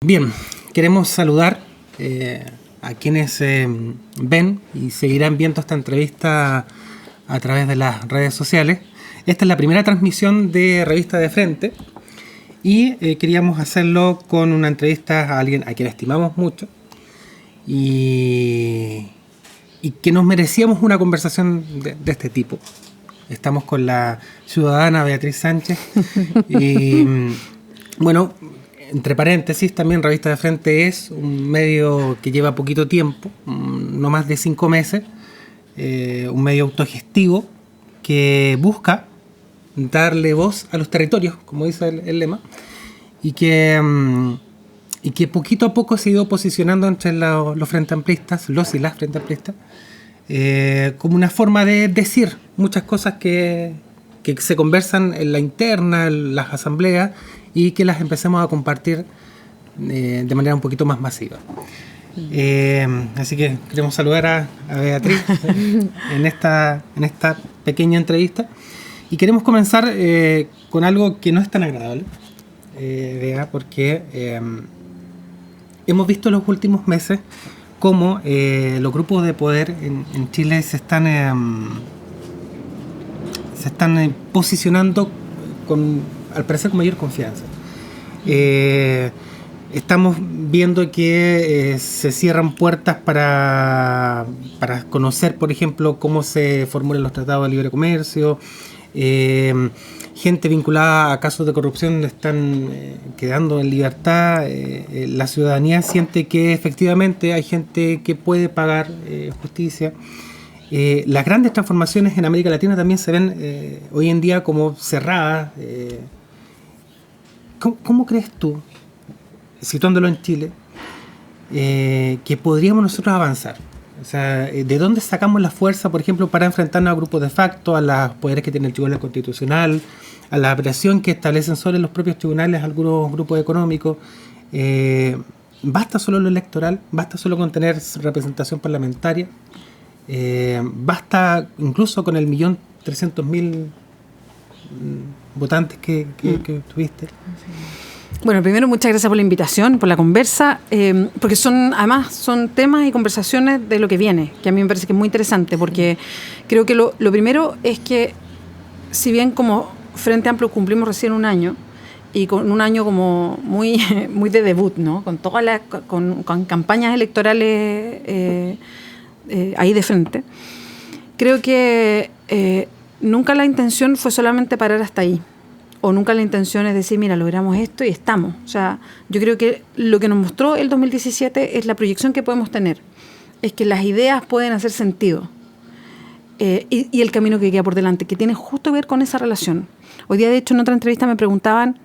Bien, queremos saludar a quienes ven y seguirán viendo esta entrevista a través de las redes sociales. Esta es la primera transmisión de Revista de Frente y queríamos hacerlo con una entrevista a alguien a quien estimamos mucho y que nos merecíamos una conversación de este tipo. Estamos con la ciudadana Beatriz Sánchez y bueno, entre paréntesis, también Revista de Frente es un medio que lleva poquito tiempo, no más de 5 meses, un medio autogestivo que busca darle voz a los territorios, como dice el lema, y que poquito a poco se ha ido posicionando entre los frente amplistas, los y las frente amplistas, como una forma de decir muchas cosas que se conversan en la interna, en las asambleas, y que las empecemos a compartir de manera un poquito más masiva. Así que queremos saludar a Beatriz en esta pequeña entrevista y queremos comenzar con algo que no es tan agradable, Bea, porque hemos visto en los últimos meses cómo los grupos de poder en Chile se están posicionando al parecer con mayor confianza. Estamos viendo que se cierran puertas para conocer, por ejemplo, cómo se formulan los tratados de libre comercio. Gente vinculada a casos de corrupción están quedando en libertad. La ciudadanía siente que efectivamente hay gente que puede pagar justicia. Las grandes transformaciones en América Latina también se ven hoy en día como cerradas. ¿Cómo crees tú, situándolo en Chile, que podríamos nosotros avanzar? O sea, ¿de dónde sacamos la fuerza, por ejemplo, para enfrentarnos a grupos de facto, a los poderes que tiene el Tribunal Constitucional, a la presión que establecen sobre los propios tribunales algunos grupos económicos? ¿Basta solo lo electoral? ¿Basta solo con tener representación parlamentaria? ¿Basta incluso con el 1.300.000 votantes que tuviste? Bueno, primero muchas gracias por la invitación, por la conversa, porque además son temas y conversaciones de lo que viene, que a mí me parece que es muy interesante, porque creo que lo primero es que, si bien como Frente Amplio cumplimos recién un año, y con un año como muy, muy de debut, ¿no? Con todas con campañas electorales ahí de frente, creo que nunca la intención fue solamente parar hasta ahí, o nunca la intención es decir, mira, logramos esto y estamos. O sea, yo creo que lo que nos mostró el 2017 es la proyección que podemos tener, es que las ideas pueden hacer sentido, y el camino que queda por delante, que tiene justo que ver con esa relación. Hoy día, de hecho, en otra entrevista me preguntaban,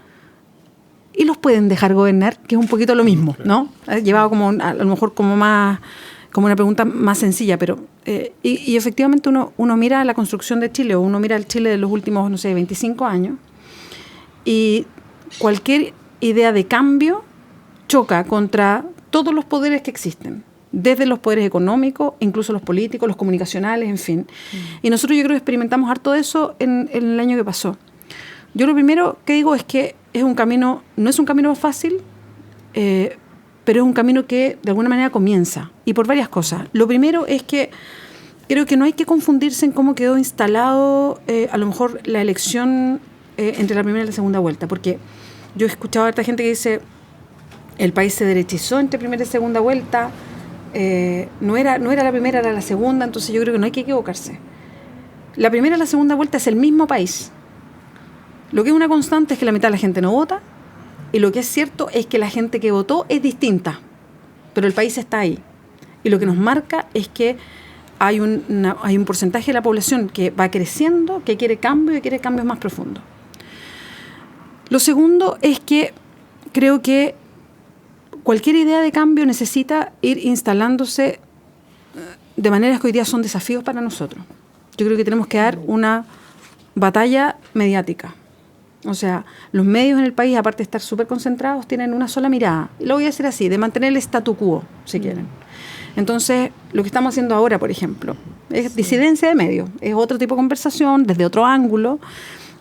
¿y los pueden dejar gobernar? Que es un poquito lo mismo, ¿no? Llevaba como, a lo mejor como una pregunta más sencilla, pero y efectivamente uno mira la construcción de Chile, o uno mira el Chile de los últimos, 25 años, y cualquier idea de cambio choca contra todos los poderes que existen, desde los poderes económicos, incluso los políticos, los comunicacionales, en fin. Y nosotros, yo creo que experimentamos harto de eso en el año que pasó. Yo lo primero que digo es que no es un camino fácil, pero es un camino que de alguna manera comienza, y por varias cosas. Lo primero es que creo que no hay que confundirse en cómo quedó instalado a lo mejor la elección entre la primera y la segunda vuelta, porque yo he escuchado a esta gente que dice el país se derechizó entre primera y segunda vuelta, no era la primera, era la segunda. Entonces yo creo que no hay que equivocarse. La primera y la segunda vuelta es el mismo país. Lo que es una constante es que la mitad de la gente no vota, y lo que es cierto es que la gente que votó es distinta, pero el país está ahí. Y lo que nos marca es que hay un porcentaje de la población que va creciendo, que quiere cambio y quiere cambios más profundos. Lo segundo es que creo que cualquier idea de cambio necesita ir instalándose de maneras que hoy día son desafíos para nosotros. Yo creo que tenemos que dar una batalla mediática. O sea, los medios en el país, aparte de estar súper concentrados, tienen una sola mirada. Y lo voy a decir así, de mantener el statu quo, si quieren. Entonces, lo que estamos haciendo ahora, por ejemplo, es disidencia de medios. Es otro tipo de conversación, desde otro ángulo.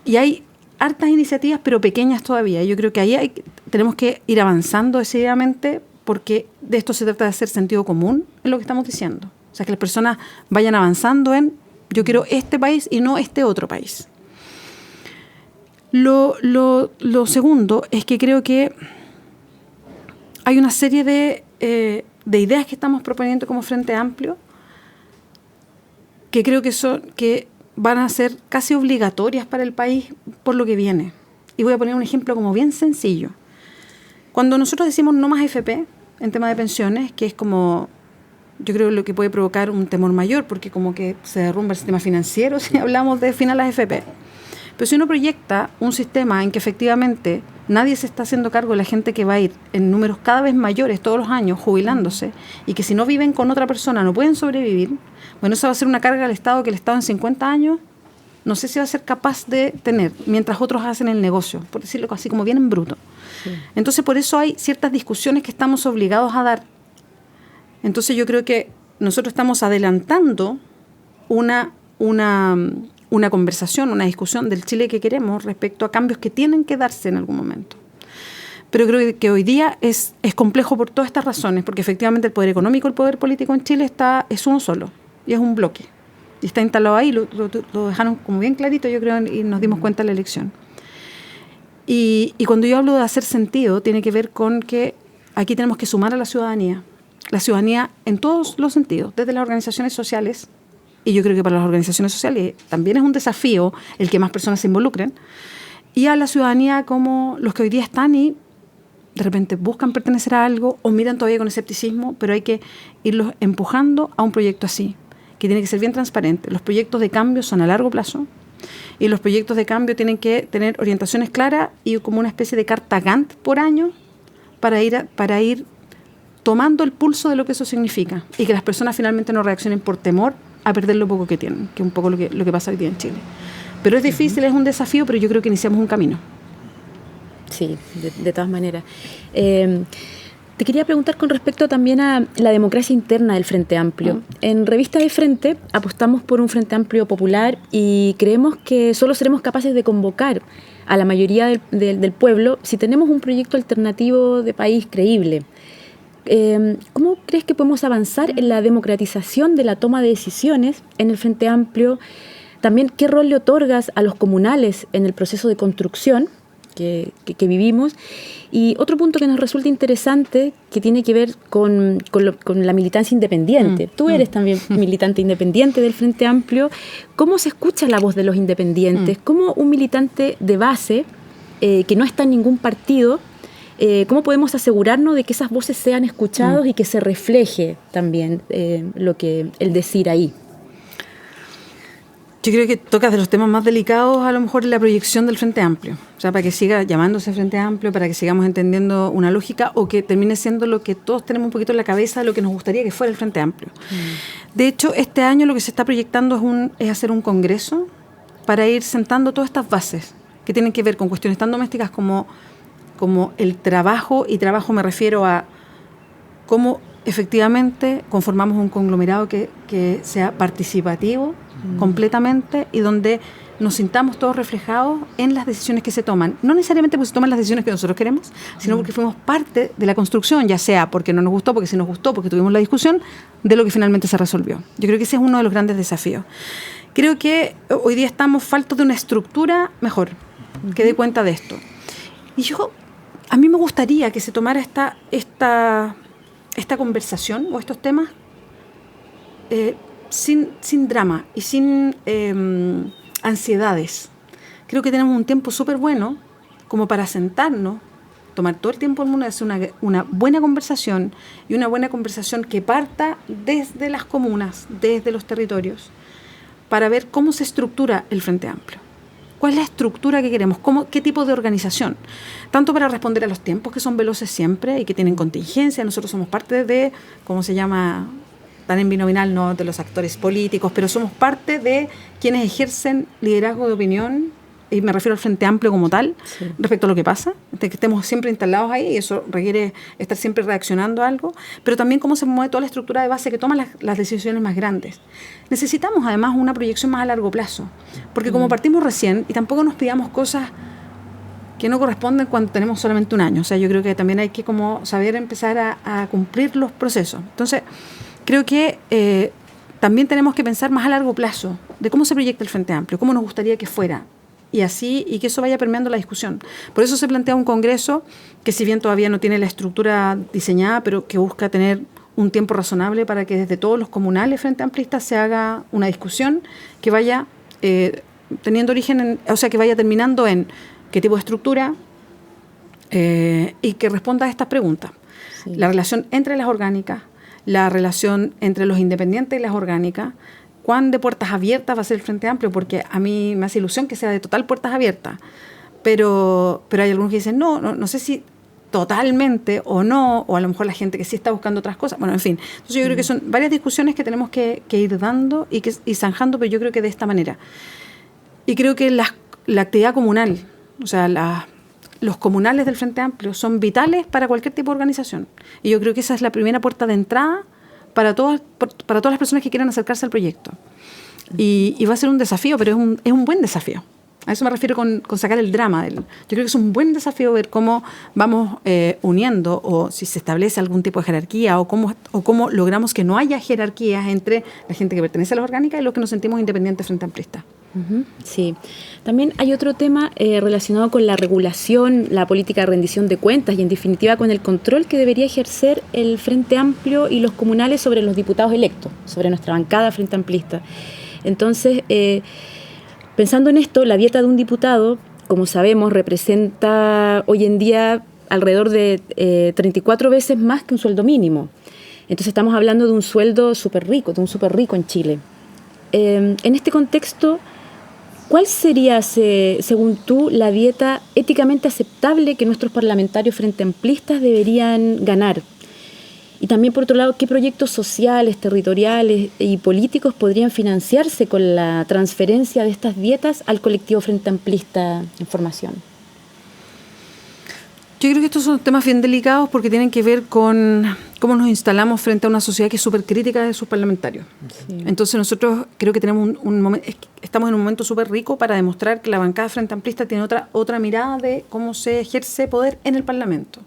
Y hay hartas iniciativas, pero pequeñas todavía. Yo creo que ahí tenemos que ir avanzando decididamente, porque de esto se trata de hacer sentido común en lo que estamos diciendo. O sea, que las personas vayan avanzando en yo quiero este país y no este otro país. Lo segundo es que creo que hay una serie de ideas que estamos proponiendo como Frente Amplio que creo que van a ser casi obligatorias para el país por lo que viene. Y voy a poner un ejemplo como bien sencillo. Cuando nosotros decimos no más AFP en tema de pensiones, que es como, yo creo lo que puede provocar un temor mayor, porque como que se derrumba el sistema financiero si hablamos de final a AFP. Pero si uno proyecta un sistema en que efectivamente nadie se está haciendo cargo de la gente que va a ir en números cada vez mayores todos los años jubilándose, y que si no viven con otra persona no pueden sobrevivir, bueno, eso va a ser una carga al Estado que el Estado en 50 años no sé si va a ser capaz de tener, mientras otros hacen el negocio, por decirlo así como bien en bruto. Sí. Entonces, por eso hay ciertas discusiones que estamos obligados a dar. Entonces, yo creo que nosotros estamos adelantando una conversación, una discusión del Chile que queremos respecto a cambios que tienen que darse en algún momento. Pero creo que hoy día es complejo por todas estas razones, porque efectivamente el poder económico, el poder político en Chile es uno solo, y es un bloque. Y está instalado ahí, lo dejaron como bien clarito, yo creo, y nos dimos cuenta en la elección. Y cuando yo hablo de hacer sentido, tiene que ver con que aquí tenemos que sumar a la ciudadanía en todos los sentidos, desde las organizaciones sociales, y yo creo que para las organizaciones sociales también es un desafío el que más personas se involucren, y a la ciudadanía como los que hoy día están y de repente buscan pertenecer a algo o miran todavía con escepticismo, pero hay que irlos empujando a un proyecto así, que tiene que ser bien transparente. Los proyectos de cambio son a largo plazo y los proyectos de cambio tienen que tener orientaciones claras y como una especie de carta Gantt por año para ir tomando el pulso de lo que eso significa y que las personas finalmente no reaccionen por temor a perder lo poco que tienen, que es un poco lo que pasa hoy día en Chile. Pero es difícil, es un desafío, pero yo creo que iniciamos un camino. Sí, de todas maneras. Te quería preguntar con respecto también a la democracia interna del Frente Amplio. En Revista de Frente apostamos por un Frente Amplio popular y creemos que solo seremos capaces de convocar a la mayoría del pueblo si tenemos un proyecto alternativo de país creíble. ¿Cómo crees que podemos avanzar en la democratización de la toma de decisiones en el Frente Amplio? También, ¿qué rol le otorgas a los comunales en el proceso de construcción que vivimos? Y otro punto que nos resulta interesante, que tiene que ver con la militancia independiente. Tú eres también militante independiente del Frente Amplio. ¿Cómo se escucha la voz de los independientes? ¿Cómo un militante de base, que no está en ningún partido, cómo podemos asegurarnos de que esas voces sean escuchadas y que se refleje también el decir ahí? Yo creo que tocas de los temas más delicados a lo mejor en la proyección del Frente Amplio. O sea, para que siga llamándose Frente Amplio, para que sigamos entendiendo una lógica o que termine siendo lo que todos tenemos un poquito en la cabeza, lo que nos gustaría que fuera el Frente Amplio. De hecho, este año lo que se está proyectando es hacer un congreso para ir sentando todas estas bases que tienen que ver con cuestiones tan domésticas como el trabajo, y trabajo me refiero a cómo efectivamente conformamos un conglomerado que sea participativo completamente y donde nos sintamos todos reflejados en las decisiones que se toman. No necesariamente porque se toman las decisiones que nosotros queremos, sino porque fuimos parte de la construcción, ya sea porque no nos gustó, porque sí nos gustó, porque tuvimos la discusión de lo que finalmente se resolvió. Yo creo que ese es uno de los grandes desafíos. Creo que hoy día estamos faltos de una estructura mejor que dé cuenta de esto. Y a mí me gustaría que se tomara esta conversación o estos temas sin drama y sin ansiedades. Creo que tenemos un tiempo súper bueno como para sentarnos, tomar todo el tiempo del mundo y hacer una buena conversación, y una buena conversación que parta desde las comunas, desde los territorios, para ver cómo se estructura el Frente Amplio. ¿Cuál es la estructura que queremos? ¿Qué tipo de organización? Tanto para responder a los tiempos que son veloces siempre y que tienen contingencia. Nosotros somos parte de, ¿cómo se llama? Tan en binominal, no de los actores políticos, pero somos parte de quienes ejercen liderazgo de opinión, y me refiero al Frente Amplio como tal, respecto a lo que pasa, que estemos siempre instalados ahí, y eso requiere estar siempre reaccionando a algo, pero también cómo se mueve toda la estructura de base que toma las decisiones más grandes. Necesitamos además una proyección más a largo plazo, porque como partimos recién, y tampoco nos pidamos cosas que no corresponden cuando tenemos solamente un año. O sea, yo creo que también hay que como saber empezar a cumplir los procesos. Entonces, creo que también tenemos que pensar más a largo plazo de cómo se proyecta el Frente Amplio, cómo nos gustaría que fuera, y que eso vaya permeando la discusión. Por eso se plantea un congreso que, si bien todavía no tiene la estructura diseñada, pero que busca tener un tiempo razonable para que desde todos los comunales frente amplistas se haga una discusión que vaya teniendo origen, o sea, que vaya terminando en qué tipo de estructura y que responda a estas preguntas. Sí. La relación entre las orgánicas, la relación entre los independientes y las orgánicas, cuán de puertas abiertas va a ser el Frente Amplio, porque a mí me hace ilusión que sea de total puertas abiertas, pero hay algunos que dicen no sé si totalmente o no, o a lo mejor la gente que sí está buscando otras cosas, bueno, en fin. Entonces yo creo que son varias discusiones que tenemos que ir dando y zanjando, pero yo creo que de esta manera. Y creo que la actividad comunal, o sea, los comunales del Frente Amplio son vitales para cualquier tipo de organización, y yo creo que esa es la primera puerta de entrada para todas las personas que quieran acercarse al proyecto. Y va a ser un desafío, pero es un buen desafío. A eso me refiero con sacar el drama. Yo creo que es un buen desafío ver cómo vamos uniendo, o si se establece algún tipo de jerarquía, o cómo logramos que no haya jerarquías entre la gente que pertenece a las orgánicas y los que nos sentimos independientes frente amplistas. Sí. También hay otro tema relacionado con la regulación, la política de rendición de cuentas y, en definitiva, con el control que debería ejercer el Frente Amplio y los comunales sobre los diputados electos, sobre nuestra bancada frente amplista. Entonces, pensando en esto, la dieta de un diputado, como sabemos, representa hoy en día alrededor de 34 veces más que un sueldo mínimo. Entonces estamos hablando de un sueldo súper rico, de un súper rico en Chile. En este contexto, ¿cuál sería, según tú, la dieta éticamente aceptable que nuestros parlamentarios frente amplistas deberían ganar? Y también, por otro lado, ¿qué proyectos sociales, territoriales y políticos podrían financiarse con la transferencia de estas dietas al colectivo frente amplista en formación? Yo creo que estos son temas bien delicados porque tienen que ver con cómo nos instalamos frente a una sociedad que es súper crítica de sus parlamentarios. Sí. Entonces nosotros creo que tenemos estamos en un momento súper rico para demostrar que la bancada frente amplista tiene otra mirada de cómo se ejerce poder en el Parlamento.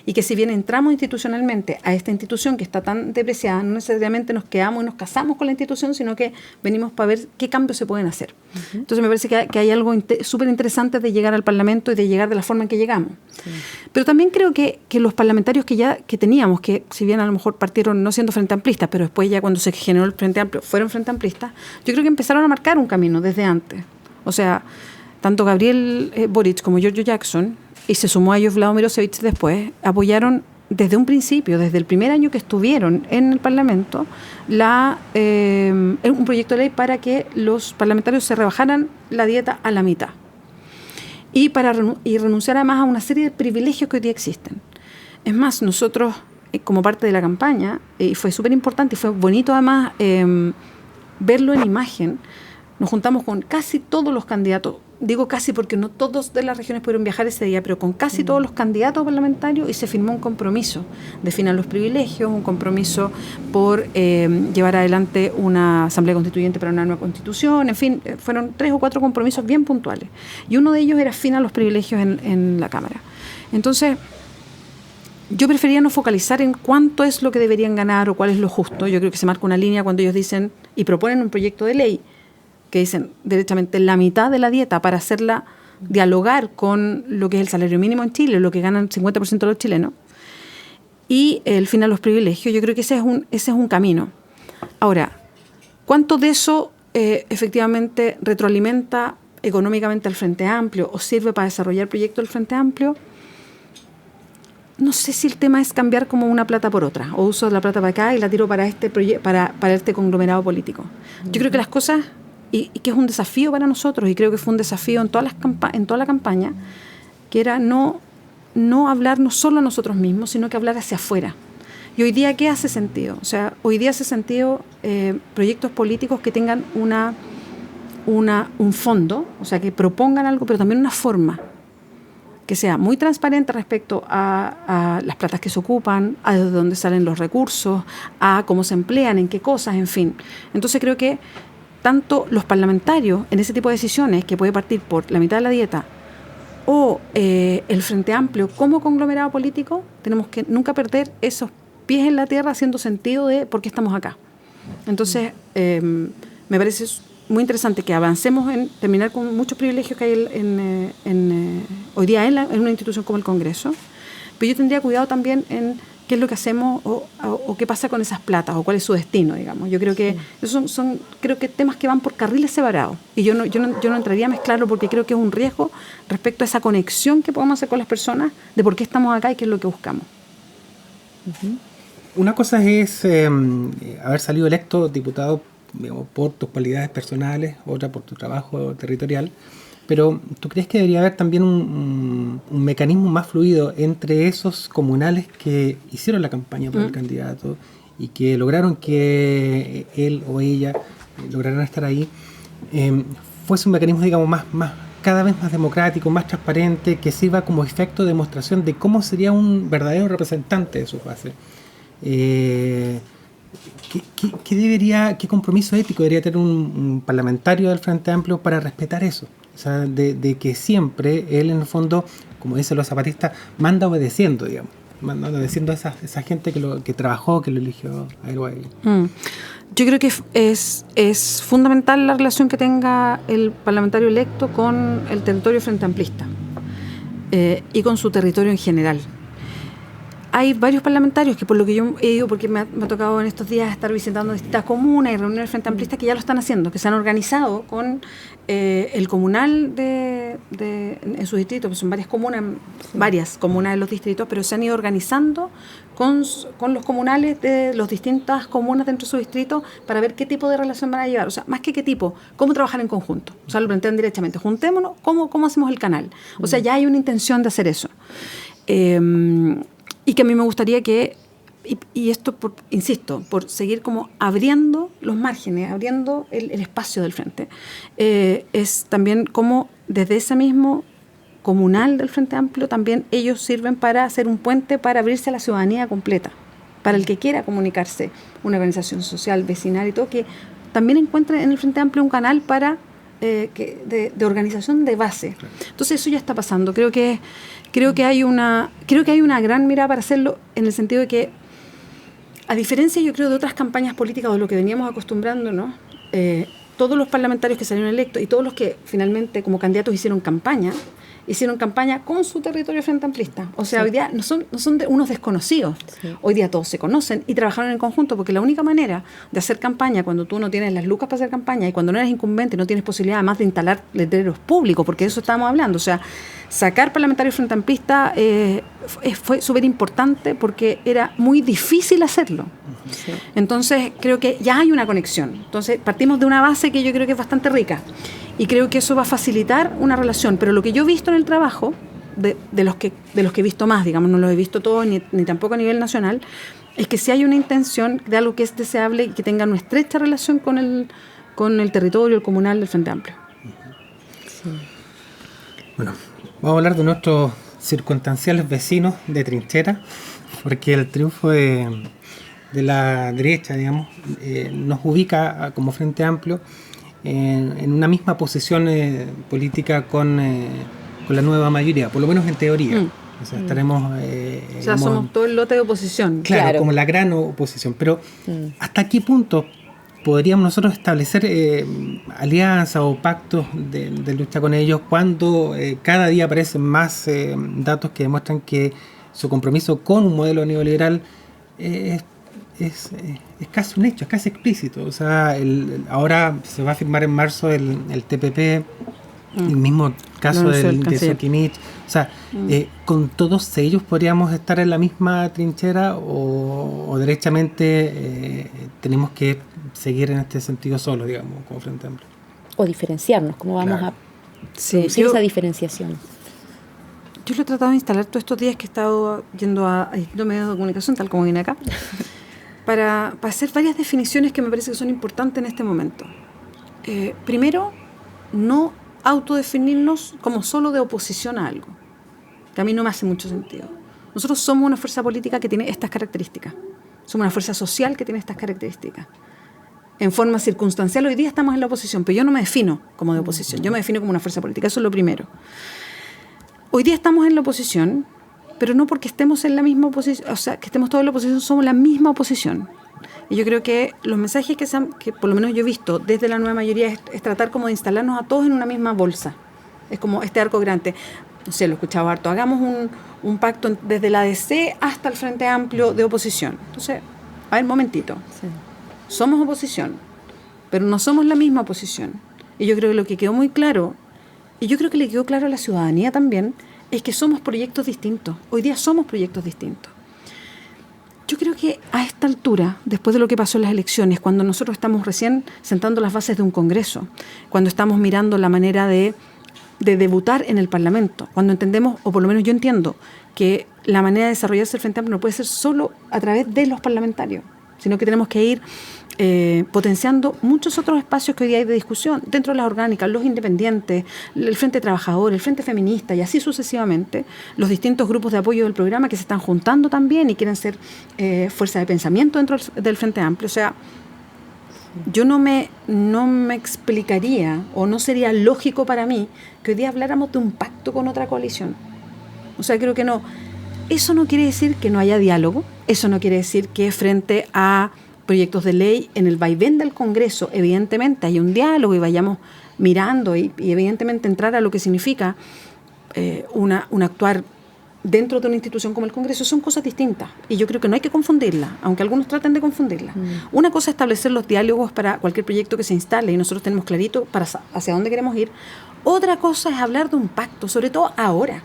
Y que si bien entramos institucionalmente a esta institución que está tan depreciada, no necesariamente nos quedamos y nos casamos con la institución, sino que venimos para ver qué cambios se pueden hacer. Uh-huh. Entonces me parece que hay algo súper interesante de llegar al Parlamento y de llegar de la forma en que llegamos. Sí. Pero también creo que los parlamentarios que teníamos, que si bien a lo mejor partieron no siendo frente amplistas, pero después ya cuando se generó el Frente Amplio fueron frente amplistas, yo creo que empezaron a marcar un camino desde antes. O sea, tanto Gabriel Boric como Giorgio Jackson, y se sumó a ellos Vlado Mirosevic después, apoyaron desde un principio, desde el primer año que estuvieron en el Parlamento, un proyecto de ley para que los parlamentarios se rebajaran la dieta a la mitad y renunciar además a una serie de privilegios que hoy día existen. Es más, nosotros, como parte de la campaña, y fue súper importante y fue bonito además verlo en imagen, nos juntamos con casi todos los candidatos. Digo casi porque no todos de las regiones pudieron viajar ese día, pero con casi todos los candidatos parlamentarios, y se firmó un compromiso de final los privilegios, un compromiso por llevar adelante una asamblea constituyente para una nueva constitución, en fin, fueron 3 o 4 compromisos bien puntuales. Y uno de ellos era fin a los privilegios en la Cámara. Entonces, yo prefería no focalizar en cuánto es lo que deberían ganar o cuál es lo justo. Yo creo que se marca una línea cuando ellos dicen y proponen un proyecto de ley que dicen derechamente la mitad de la dieta para hacerla dialogar con lo que es el salario mínimo en Chile, lo que ganan 50% de los chilenos, y el fin a los privilegios. Yo creo que ese es un camino. Ahora, ¿cuánto de eso efectivamente retroalimenta económicamente al Frente Amplio o sirve para desarrollar el proyecto del Frente Amplio? No sé si el tema es cambiar como una plata por otra, o uso la plata para acá y la tiro para este conglomerado político. Yo creo que las cosas, y que es un desafío para nosotros, y creo que fue un desafío en toda la campaña, que era no hablarnos solo a nosotros mismos, sino que hablar hacia afuera. Y hoy día, ¿qué hace sentido? O sea, hoy día hace sentido proyectos políticos que tengan un fondo, o sea, que propongan algo, pero también una forma, que sea muy transparente respecto a las platas que se ocupan, a de dónde salen los recursos, a cómo se emplean, en qué cosas, en fin. Entonces creo que tanto los parlamentarios en ese tipo de decisiones, que puede partir por la mitad de la dieta o el Frente Amplio como conglomerado político, tenemos que nunca perder esos pies en la tierra haciendo sentido de por qué estamos acá. Entonces, me parece muy interesante que avancemos en terminar con muchos privilegios que hay hoy día en una institución como el Congreso, pero yo tendría cuidado también en qué es lo que hacemos o qué pasa con esas platas o cuál es su destino, digamos. Yo creo que esos son creo que temas que van por carriles separados y yo no entraría a mezclarlo porque creo que es un riesgo respecto a esa conexión que podemos hacer con las personas de por qué estamos acá y qué es lo que buscamos. Una cosa es haber salido electo diputado, digamos, por tus cualidades personales, otra por tu trabajo territorial, pero ¿tú crees que debería haber también un mecanismo más fluido entre esos comunales que hicieron la campaña por el candidato y que lograron que él o ella lograran estar ahí, fuese un mecanismo, digamos, cada vez más democrático, más transparente, que sirva como efecto de demostración de cómo sería un verdadero representante de su base? ¿Qué compromiso ético debería tener un parlamentario del Frente Amplio para respetar eso? O sea, de que siempre él, en el fondo, como dicen los zapatistas, manda obedeciendo, digamos. Manda obedeciendo a esa gente que trabajó, que lo eligió a él o a ella. Yo creo que es fundamental la relación que tenga el parlamentario electo con el territorio frente amplista y con su territorio en general. Hay varios parlamentarios que, por lo que yo he ido, porque me ha tocado en estos días estar visitando distintas comunas y reuniones frente amplistas que ya lo están haciendo, que se han organizado con el comunal en sus distritos, que son varias comunas de los distritos, pero se han ido organizando con los comunales de las distintas comunas dentro de su distrito para ver qué tipo de relación van a llevar. O sea, más que qué tipo, cómo trabajar en conjunto. O sea, lo plantean directamente. Juntémonos, ¿cómo hacemos el canal? O sea, ya hay una intención de hacer eso. Y que a mí me gustaría que, y esto, insisto, por seguir como abriendo los márgenes, abriendo el espacio del frente, es también como desde ese mismo comunal del Frente Amplio también ellos sirven para hacer un puente para abrirse a la ciudadanía completa, para el que quiera comunicarse, una organización social, vecinal y todo, que también encuentre en el Frente Amplio un canal para de organización de base. Entonces eso ya está pasando. Creo que hay una gran mirada para hacerlo, en el sentido de que, a diferencia, yo creo, de otras campañas políticas o lo que veníamos acostumbrando, ¿no? Todos los parlamentarios que salieron electos y todos los que finalmente como candidatos hicieron campaña con su territorio frente amplista. O sea, hoy día no son unos desconocidos. Sí. Hoy día todos se conocen y trabajaron en conjunto, porque la única manera de hacer campaña cuando tú no tienes las lucas para hacer campaña y cuando no eres incumbente, no tienes posibilidad además de instalar letreros públicos, porque de eso estábamos hablando. O sea, sacar parlamentarios frente amplista fue súper importante porque era muy difícil hacerlo. Sí. Entonces, creo que ya hay una conexión. Entonces, partimos de una base que yo creo que es bastante rica. Y creo que eso va a facilitar una relación. Pero lo que yo he visto en el trabajo, de los que he visto más, digamos, no los he visto todos, ni tampoco a nivel nacional, es que si hay una intención de algo que es deseable y que tenga una estrecha relación con el territorio, el comunal del Frente Amplio. Sí. Bueno, vamos a hablar de nuestros circunstanciales vecinos de trinchera, porque el triunfo de la derecha, digamos, nos ubica como Frente Amplio en una misma posición política con la nueva mayoría, por lo menos en teoría. O sea, estaremos... o sea, somos todo el lote de oposición. Claro, como la gran oposición. Pero ¿hasta qué punto podríamos nosotros establecer alianzas o pactos de lucha con ellos cuando cada día aparecen más datos que demuestran que su compromiso con un modelo neoliberal es casi un hecho, es casi explícito? O sea, ahora se va a firmar en marzo el TPP, el mismo caso de Soquimich. O sea, con todos ellos podríamos estar en la misma trinchera o derechamente tenemos que seguir en este sentido solo, digamos, como Frente Amplio. O diferenciarnos, ¿cómo vamos a producir esa diferenciación? Yo lo he tratado de instalar todos estos días que he estado yendo a distintos medios de comunicación, tal como viene acá, para hacer varias definiciones que me parece que son importantes en este momento. Primero, no autodefinirnos como solo de oposición a algo, que a mí no me hace mucho sentido. Nosotros somos una fuerza política que tiene estas características. Somos una fuerza social que tiene estas características. En forma circunstancial, hoy día estamos en la oposición, pero yo no me defino como de oposición, yo me defino como una fuerza política. Eso es lo primero. hoy día estamos en la oposición, pero no porque estemos en la misma oposición, o sea, que estemos todos en la oposición, somos la misma oposición. Y yo creo que los mensajes que por lo menos yo he visto desde la nueva mayoría es tratar como de instalarnos a todos en una misma bolsa. Es como este arco grande. No sé, lo he escuchado harto. Hagamos un pacto desde la DC hasta el Frente Amplio de oposición. Entonces, a ver, momentito. Sí. Somos oposición, pero no somos la misma oposición. Y yo creo que lo que quedó muy claro, y yo creo que le quedó claro a la ciudadanía también, es que somos proyectos distintos. Hoy día somos proyectos distintos. Yo creo que a esta altura, después de lo que pasó en las elecciones, cuando nosotros estamos recién sentando las bases de un congreso, cuando estamos mirando la manera de debutar en el Parlamento, cuando entendemos, o por lo menos yo entiendo, que la manera de desarrollarse el Frente Amplio no puede ser solo a través de los parlamentarios, sino que tenemos que ir potenciando muchos otros espacios que hoy día hay de discusión, dentro de las orgánicas, los independientes, el Frente Trabajador, el Frente Feminista y así sucesivamente, los distintos grupos de apoyo del programa que se están juntando también y quieren ser fuerza de pensamiento dentro del Frente Amplio. O sea, yo no me explicaría o no sería lógico para mí que hoy día habláramos de un pacto con otra coalición. O sea, creo que no. Eso no quiere decir que no haya diálogo, eso no quiere decir que frente a proyectos de ley en el vaivén del Congreso, evidentemente hay un diálogo y vayamos mirando y evidentemente entrar a lo que significa un actuar dentro de una institución como el Congreso, son cosas distintas y yo creo que no hay que confundirlas, aunque algunos traten de confundirlas. Una cosa es establecer los diálogos para cualquier proyecto que se instale y nosotros tenemos clarito hacia dónde queremos ir. Otra cosa es hablar de un pacto, sobre todo ahora,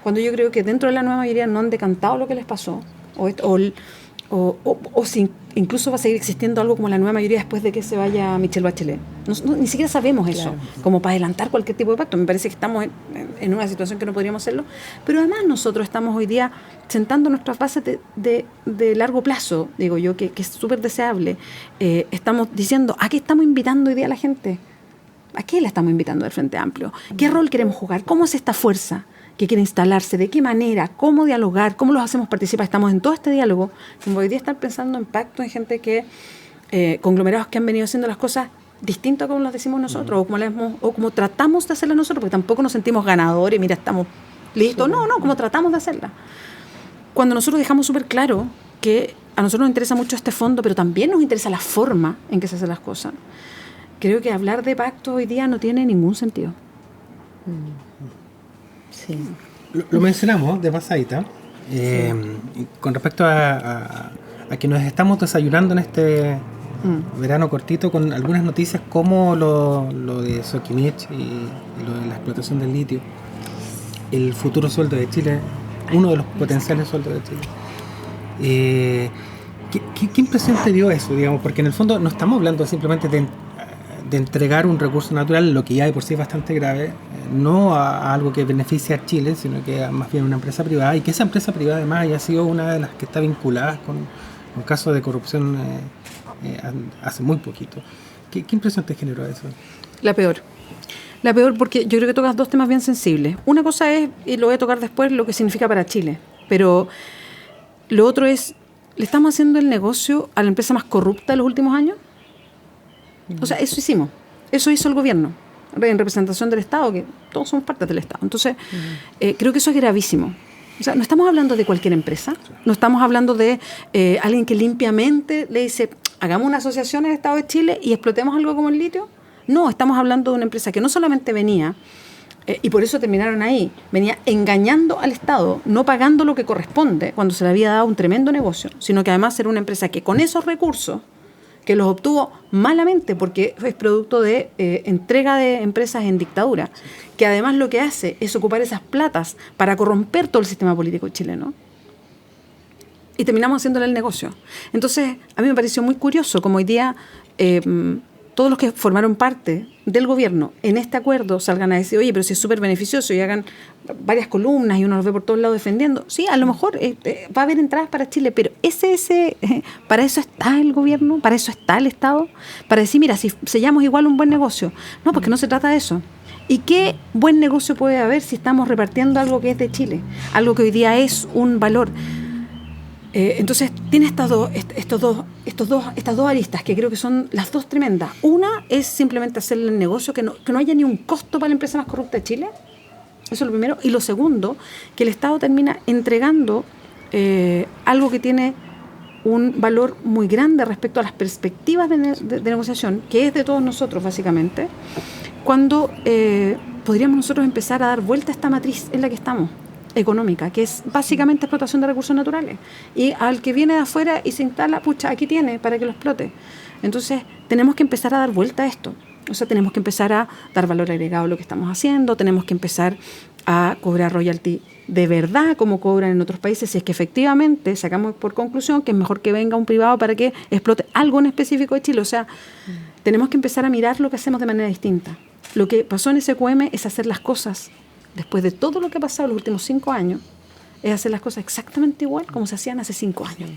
cuando yo creo que dentro de la nueva mayoría no han decantado lo que les pasó o si incluso va a seguir existiendo algo como la nueva mayoría después de que se vaya Michelle Bachelet. Ni siquiera sabemos eso, claro, como para adelantar cualquier tipo de pacto. Me parece que estamos en una situación que no podríamos hacerlo, pero además nosotros estamos hoy día sentando nuestras bases de largo plazo, digo yo, que es súper deseable. Estamos diciendo, ¿a qué estamos invitando hoy día a la gente? ¿A qué la estamos invitando del Frente Amplio? ¿Qué rol queremos jugar? ¿Cómo es esta fuerza que quiere instalarse? ¿De qué manera? ¿Cómo dialogar? ¿Cómo los hacemos participar? Estamos en todo este diálogo. Como hoy día estar pensando en pacto en gente que, conglomerados que han venido haciendo las cosas distintas como las decimos nosotros, o como tratamos de hacerlas nosotros, porque tampoco nos sentimos ganadores, mira, estamos listos. No, como tratamos de hacerlas. Cuando nosotros dejamos súper claro que a nosotros nos interesa mucho este fondo, pero también nos interesa la forma en que se hacen las cosas, creo que hablar de pacto hoy día no tiene ningún sentido. Sí. Lo mencionamos de pasadita, con respecto a que nos estamos desayunando en este verano cortito con algunas noticias como lo de Soquimich y lo de la explotación del litio, el futuro sueldo de Chile, uno de los potenciales sueldos de Chile. ¿Qué impresión te dio eso, digamos? Porque en el fondo no estamos hablando simplemente de entregar un recurso natural, lo que ya de por sí es bastante grave, no a algo que beneficie a Chile, sino que más bien a una empresa privada, y que esa empresa privada además haya sido una de las que está vinculada con un caso de corrupción hace muy poquito. ¿Qué impresión te generó eso? La peor, porque yo creo que tocas dos temas bien sensibles. Una cosa es, y lo voy a tocar después, lo que significa para Chile, pero lo otro es, ¿le estamos haciendo el negocio a la empresa más corrupta de los últimos años? O sea, eso hicimos, eso hizo el gobierno en representación del Estado, que todos somos parte del Estado. Entonces, creo que eso es gravísimo. O sea, no estamos hablando de cualquier empresa, no estamos hablando de alguien que limpiamente le dice, hagamos una asociación en el Estado de Chile y explotemos algo como el litio. No, estamos hablando de una empresa que no solamente venía, y por eso terminaron ahí, venía engañando al Estado, no pagando lo que corresponde cuando se le había dado un tremendo negocio, sino que además era una empresa que con esos recursos, que los obtuvo malamente porque es producto de entrega de empresas en dictadura, que además lo que hace es ocupar esas platas para corromper todo el sistema político chileno. Y terminamos haciéndole el negocio. Entonces, a mí me pareció muy curioso como hoy día todos los que formaron parte del gobierno en este acuerdo salgan a decir, oye, pero si es súper beneficioso, y hagan varias columnas y uno los ve por todos lados defendiendo. Sí, a lo mejor va a haber entradas para Chile, pero para eso está el gobierno, para eso está el Estado, para decir, mira, si sellamos igual un buen negocio. No, porque no se trata de eso. ¿Y qué buen negocio puede haber si estamos repartiendo algo que es de Chile? Algo que hoy día es un valor. Entonces tiene estas dos aristas que creo que son las dos tremendas. Una es simplemente hacerle el negocio, que no haya ni un costo para la empresa más corrupta de Chile, Eso es lo primero. Y lo segundo, que el Estado termina entregando algo que tiene un valor muy grande respecto a las perspectivas de negociación, que es de todos nosotros básicamente, cuando podríamos nosotros empezar a dar vuelta a esta matriz en la que estamos, económica, que es básicamente explotación de recursos naturales. Y al que viene de afuera y se instala, pucha, aquí tiene para que lo explote. Entonces, tenemos que empezar a dar vuelta a esto. O sea, tenemos que empezar a dar valor agregado a lo que estamos haciendo, tenemos que empezar a cobrar royalty de verdad como cobran en otros países, si es que efectivamente sacamos por conclusión que es mejor que venga un privado para que explote algo en específico de Chile. O sea, tenemos que empezar a mirar lo que hacemos de manera distinta. Lo que pasó en SQM es hacer las cosas, después de todo lo que ha pasado los últimos 5 años, es hacer las cosas exactamente igual como se hacían hace 5 años,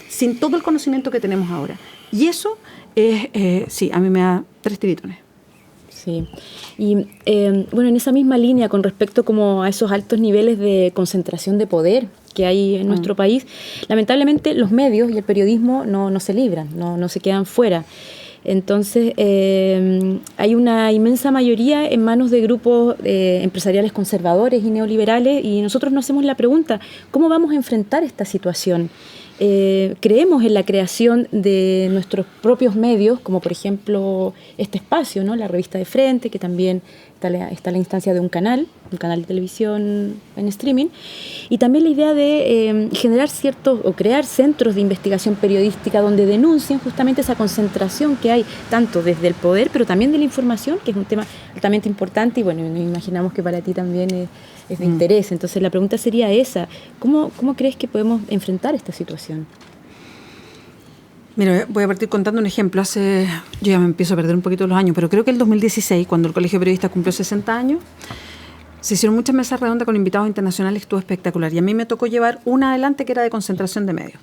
sin todo el conocimiento que tenemos ahora. Y eso es, sí, a mí me da 3 tiritones. Sí, y bueno, en esa misma línea con respecto como a esos altos niveles de concentración de poder que hay en nuestro país, lamentablemente los medios y el periodismo no se libran, no se quedan fuera. Entonces, hay una inmensa mayoría en manos de grupos empresariales conservadores y neoliberales, y nosotros nos hacemos la pregunta, ¿cómo vamos a enfrentar esta situación? Creemos en la creación de nuestros propios medios, como por ejemplo este espacio, ¿no? La revista De Frente, que también está la instancia de un canal de televisión en streaming, y también la idea de generar ciertos o crear centros de investigación periodística donde denuncien justamente esa concentración que hay tanto desde el poder, pero también de la información, que es un tema altamente importante, y bueno, nos imaginamos que para ti también es de interés. Entonces la pregunta sería esa, ¿cómo crees que podemos enfrentar esta situación? Mira, voy a partir contando un ejemplo. Yo ya me empiezo a perder un poquito los años, pero creo que el 2016, cuando el Colegio de Periodistas cumplió 60 años, se hicieron muchas mesas redondas con invitados internacionales, estuvo espectacular. Y a mí me tocó llevar una adelante que era de concentración de medios.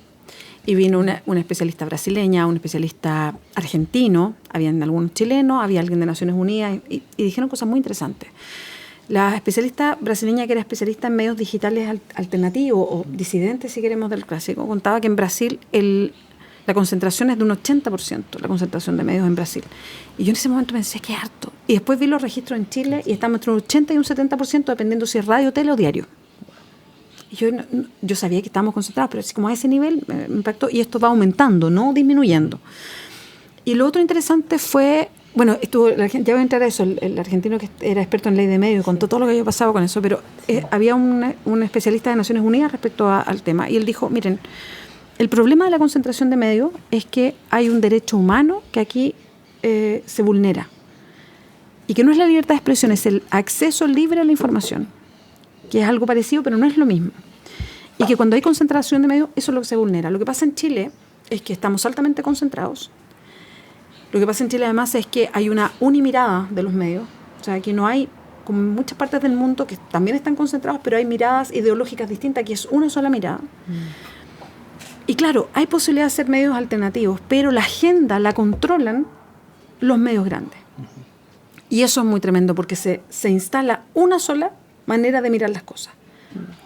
Y vino una especialista brasileña, un especialista argentino, habían algunos chilenos, había alguien de Naciones Unidas, y dijeron cosas muy interesantes. La especialista brasileña, que era especialista en medios digitales alternativos o disidentes, si queremos, del clásico, contaba que en Brasil la concentración es de un 80%, la concentración de medios en Brasil. Y yo en ese momento pensé, qué harto. Y después vi los registros en Chile y estamos entre un 80 y un 70%, dependiendo si es radio, tele o diario. Y yo sabía que estábamos concentrados, pero así como a ese nivel me impactó, y esto va aumentando, no disminuyendo. Y lo otro interesante fue, bueno, ya voy a entrar a eso, el argentino que era experto en ley de medios, contó todo lo que había pasado con eso, pero había un especialista de Naciones Unidas respecto al tema, y él dijo, miren, el problema de la concentración de medios es que hay un derecho humano que aquí se vulnera, y que no es la libertad de expresión, es el acceso libre a la información, que es algo parecido, pero no es lo mismo. Y que cuando hay concentración de medios, eso es lo que se vulnera. Lo que pasa en Chile es que estamos altamente concentrados. Lo que pasa en Chile además es que hay una unimirada de los medios. O sea, aquí no hay, como en muchas partes del mundo, que también están concentrados, pero hay miradas ideológicas distintas. Aquí es una sola mirada. Y claro, hay posibilidad de hacer medios alternativos, pero la agenda la controlan los medios grandes. Y eso es muy tremendo, porque se instala una sola manera de mirar las cosas.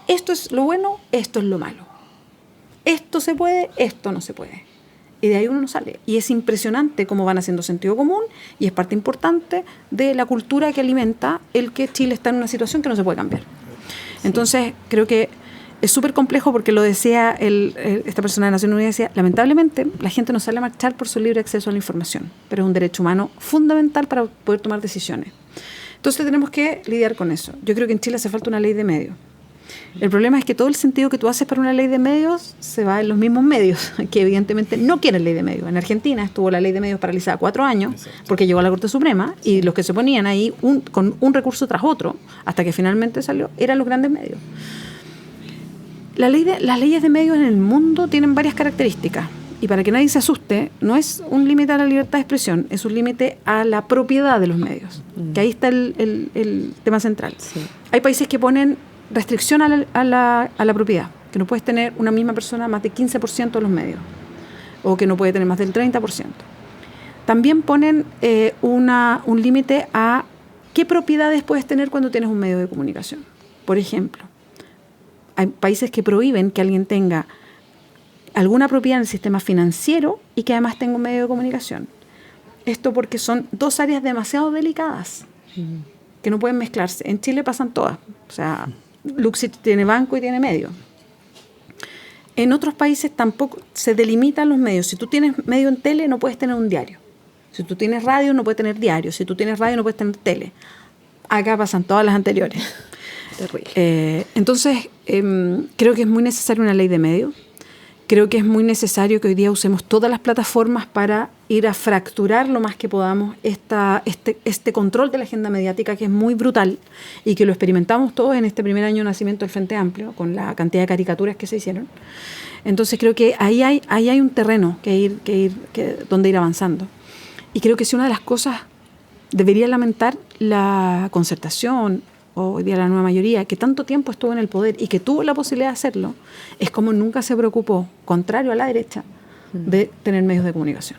Esto es lo bueno, esto es lo malo. Esto se puede, esto no se puede. Y de ahí uno no sale. Y es impresionante cómo van haciendo sentido común, y es parte importante de la cultura que alimenta el que Chile está en una situación que no se puede cambiar. Entonces, creo que es súper complejo, porque lo decía esta persona de Naciones Unidas, decía, lamentablemente la gente no sale a marchar por su libre acceso a la información, pero es un derecho humano fundamental para poder tomar decisiones. Entonces tenemos que lidiar con eso. Yo creo que en Chile hace falta una ley de medios. El problema es que todo el sentido que tú haces para una ley de medios se va en los mismos medios, que evidentemente no quieren ley de medios. En Argentina estuvo la ley de medios paralizada 4 años, porque llegó a la Corte Suprema, y los que se ponían ahí con un recurso tras otro, hasta que finalmente salió, eran los grandes medios. Las leyes de medios en el mundo tienen varias características, y para que nadie se asuste, no es un límite a la libertad de expresión, es un límite a la propiedad de los medios, que ahí está el tema central. Sí. Hay países que ponen restricción a la propiedad, que no puedes tener una misma persona más de 15% de los medios, o que no puede tener más del 30%. También ponen un límite a qué propiedades puedes tener cuando tienes un medio de comunicación. Por ejemplo, hay países que prohíben que alguien tenga alguna propiedad en el sistema financiero y que además tenga un medio de comunicación. Esto porque son 2 áreas demasiado delicadas que no pueden mezclarse. En Chile pasan todas. sea, Luxich tiene banco y tiene medio. En otros países tampoco se delimitan los medios. Si tú tienes medio en tele, no puedes tener un diario. Si tú tienes radio, no puedes tener diario. Si tú tienes radio, no puedes tener tele. Acá pasan todas las anteriores. Terrible. Entonces, creo que es muy necesaria una ley de medios. Creo que es muy necesario que hoy día usemos todas las plataformas para ir a fracturar lo más que podamos este control de la agenda mediática, que es muy brutal y que lo experimentamos todos en este primer año de nacimiento del Frente Amplio, con la cantidad de caricaturas que se hicieron. Entonces creo que ahí hay un terreno donde ir avanzando. Y creo que si una de las cosas debería lamentar la concertación, o hoy día la nueva mayoría, que tanto tiempo estuvo en el poder y que tuvo la posibilidad de hacerlo, es como nunca se preocupó, contrario a la derecha, de tener medios de comunicación.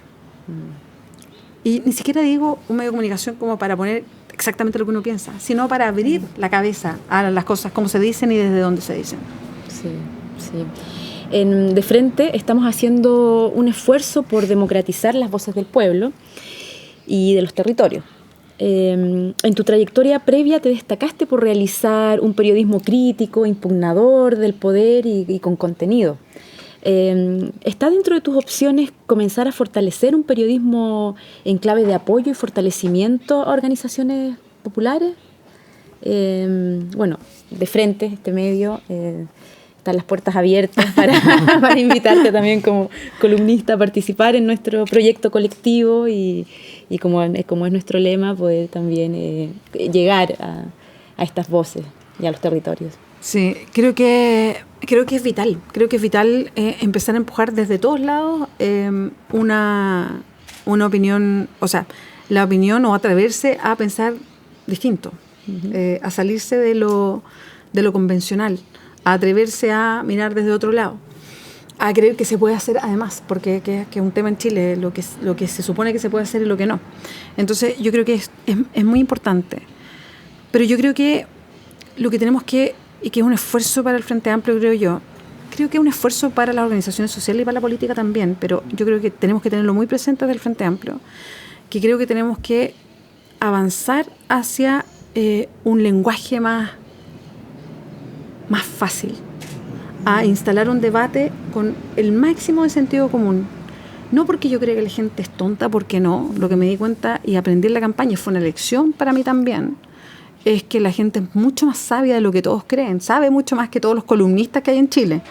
Y ni siquiera digo un medio de comunicación como para poner exactamente lo que uno piensa, sino para abrir la cabeza a las cosas como se dicen y desde dónde se dicen. Sí, sí. De Frente estamos haciendo un esfuerzo por democratizar las voces del pueblo y de los territorios. En tu trayectoria previa te destacaste por realizar un periodismo crítico, impugnador del poder y con contenido. ¿Está dentro de tus opciones comenzar a fortalecer un periodismo en clave de apoyo y fortalecimiento a organizaciones populares? Bueno, De Frente, este medio, están las puertas abiertas para invitarte también como columnista a participar en nuestro proyecto colectivo y como es nuestro lema, poder también llegar a estas voces y a los territorios. Sí, creo que es vital. Creo que es vital empezar a empujar desde todos lados una opinión, o sea, la opinión o atreverse a pensar distinto, a salirse de lo convencional, a atreverse a mirar desde otro lado, a creer que se puede hacer además, porque que es un tema en Chile, lo que se supone que se puede hacer y lo que no. Entonces yo creo que es muy importante. Pero yo creo que lo que tenemos que, y que es un esfuerzo para el Frente Amplio, creo que es un esfuerzo para las organizaciones sociales y para la política también, pero yo creo que tenemos que tenerlo muy presente desde el Frente Amplio, que creo que tenemos que avanzar hacia un lenguaje más fácil, a instalar un debate con el máximo de sentido común. No porque yo crea que la gente es tonta, porque no. Lo que me di cuenta y aprendí en la campaña, y fue una lección para mí también, es que la gente es mucho más sabia de lo que todos creen, sabe mucho más que todos los columnistas que hay en Chile.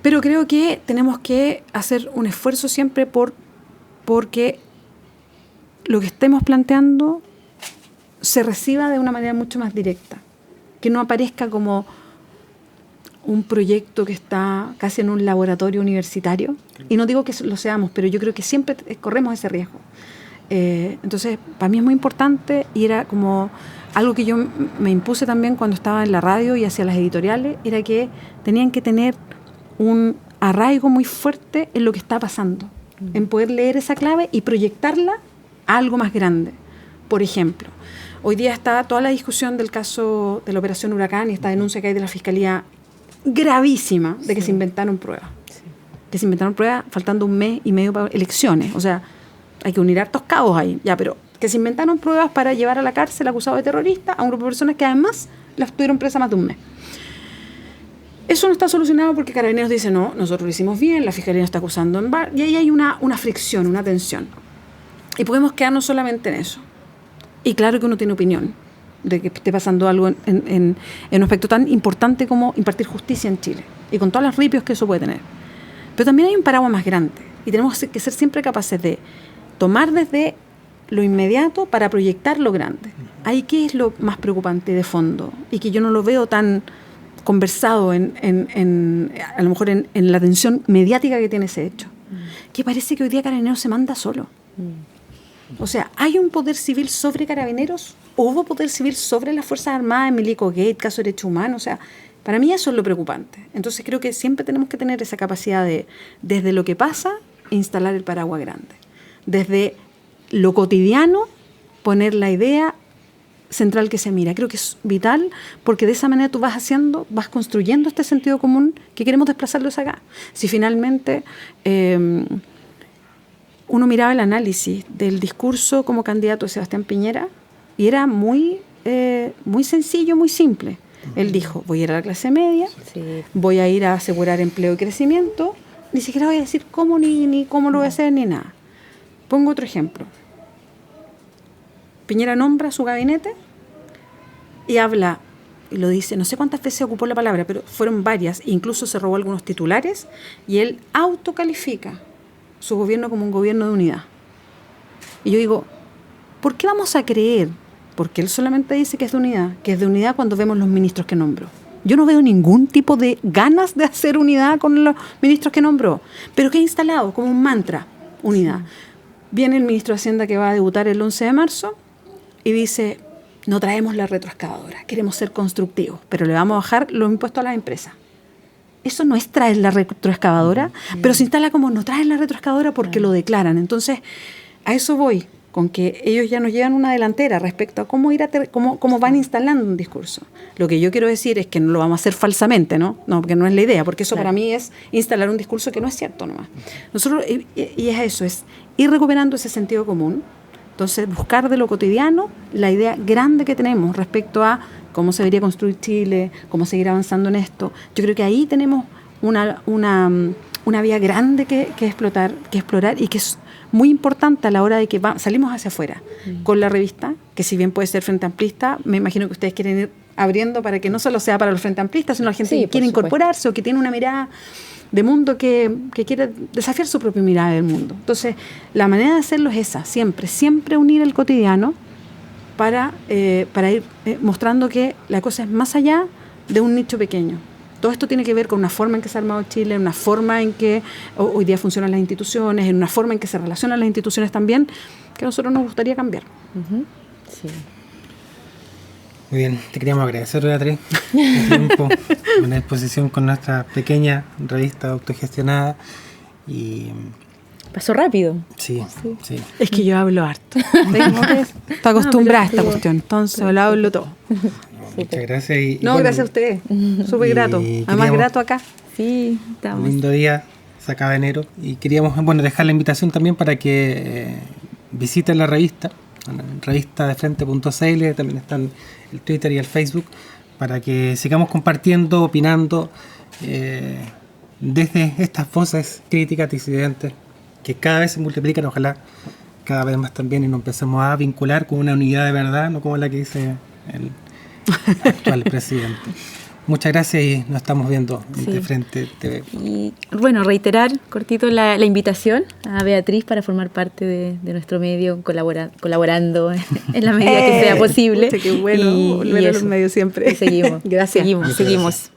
Pero creo que tenemos que hacer un esfuerzo siempre porque lo que estemos planteando se reciba de una manera mucho más directa, que no aparezca como un proyecto que está casi en un laboratorio universitario. Y no digo que lo seamos, pero yo creo que siempre corremos ese riesgo. Entonces, para mí es muy importante, y era como algo que yo me impuse también cuando estaba en la radio y hacia las editoriales, era que tenían que tener un arraigo muy fuerte en lo que está pasando, en poder leer esa clave y proyectarla a algo más grande. Por ejemplo, hoy día está toda la discusión del caso de la Operación Huracán y esta denuncia que hay de la Fiscalía gravísima de que se inventaron pruebas. Sí. Que se inventaron pruebas faltando 1 mes y medio para elecciones. O sea, hay que unir hartos cabos ahí, ya, pero que se inventaron pruebas para llevar a la cárcel acusado de terrorista a un grupo de personas que además las tuvieron presas más de 1 mes. Eso no está solucionado porque Carabineros dice, no, nosotros lo hicimos bien, la Fiscalía nos está acusando en bar, y ahí hay una fricción, una tensión. Y podemos quedarnos solamente en eso. Y claro que uno tiene opinión de que esté pasando algo en un aspecto tan importante como impartir justicia en Chile, y con todos los ripios que eso puede tener. Pero también hay un paraguas más grande, y tenemos que ser siempre capaces de tomar desde lo inmediato para proyectar lo grande. Ahí qué es lo más preocupante de fondo, y que yo no lo veo tan conversado a lo mejor en la atención mediática que tiene ese hecho, que parece que hoy día Carabineros se manda solo. O sea, ¿hay un poder civil sobre Carabineros? ¿Hubo poder civil sobre las Fuerzas Armadas en Milico Gate, caso de derechos humanos? O sea, para mí eso es lo preocupante. Entonces creo que siempre tenemos que tener esa capacidad de, desde lo que pasa, instalar el paraguas grande. Desde lo cotidiano, poner la idea central que se mira. Creo que es vital, porque de esa manera tú vas construyendo este sentido común que queremos desplazarlos acá. Si finalmente uno miraba el análisis del discurso como candidato de Sebastián Piñera, y era muy sencillo, muy simple. Él dijo, voy a ir a la clase media, Sí. voy a ir a asegurar empleo y crecimiento, ni siquiera voy a decir cómo ni cómo lo voy a hacer ni nada. Pongo otro ejemplo. Piñera nombra su gabinete y habla, y lo dice, no sé cuántas veces ocupó la palabra, pero fueron varias, incluso se robó algunos titulares, y él autocalifica su gobierno como un gobierno de unidad. Y yo digo, ¿por qué vamos a creer? Porque él solamente dice que es de unidad cuando vemos los ministros que nombró. Yo no veo ningún tipo de ganas de hacer unidad con los ministros que nombró, pero que ha instalado como un mantra, unidad. Viene el ministro de Hacienda que va a debutar el 11 de marzo y dice, no traemos la retroexcavadora, queremos ser constructivos, pero le vamos a bajar los impuestos a las empresas. Eso no es traer la retroexcavadora, pero se instala como no traen la retroexcavadora porque lo declaran. Entonces, a eso voy, con que ellos ya nos llevan una delantera respecto a cómo cómo van instalando un discurso. Lo que yo quiero decir es que no lo vamos a hacer falsamente, ¿no? No, porque no es la idea, porque eso para mí es instalar un discurso que no es cierto nomás. Nosotros, y es eso, es ir recuperando ese sentido común. Entonces, buscar de lo cotidiano la idea grande que tenemos respecto a cómo se debería construir Chile, cómo seguir avanzando en esto. Yo creo que ahí tenemos una vía grande que explorar y que es muy importante a la hora de que salimos hacia afuera con la revista, que si bien puede ser Frente Amplista, me imagino que ustedes quieren ir abriendo para que no solo sea para los Frente Amplistas, sino la gente que quiere incorporarse o que tiene una mirada de mundo que quiere desafiar su propia mirada del mundo. Entonces, la manera de hacerlo es esa, siempre unir el cotidiano para ir mostrando que la cosa es más allá de un nicho pequeño. Todo esto tiene que ver con una forma en que se ha armado Chile, una forma en que hoy día funcionan las instituciones, en una forma en que se relacionan las instituciones también, que a nosotros nos gustaría cambiar. Sí. Muy bien, te queríamos agradecer, Beatriz, el tiempo, una exposición con nuestra pequeña revista autogestionada. Y pasó rápido. sí. Es que yo hablo harto. Está acostumbrada a esta cuestión, entonces lo hablo todo. Muchas gracias. Gracias a ustedes. Súper grato. Además, grato acá. Sí, Un estamos. lindo día, se acaba enero. Y queríamos dejar la invitación también para que visiten la revista, revistadefrente.cl, también están el Twitter y el Facebook, para que sigamos compartiendo, opinando desde estas voces críticas, disidentes, que cada vez se multiplican, ojalá cada vez más también, y nos empecemos a vincular con una unidad de verdad, no como la que dice el actual presidente. Muchas gracias y nos estamos viendo de Frente TV. Y bueno, reiterar cortito la invitación a Beatriz para formar parte de nuestro medio, colaborando en la medida que sea posible. Qué bueno volver a los medios siempre. Y seguimos. Gracias. Seguimos.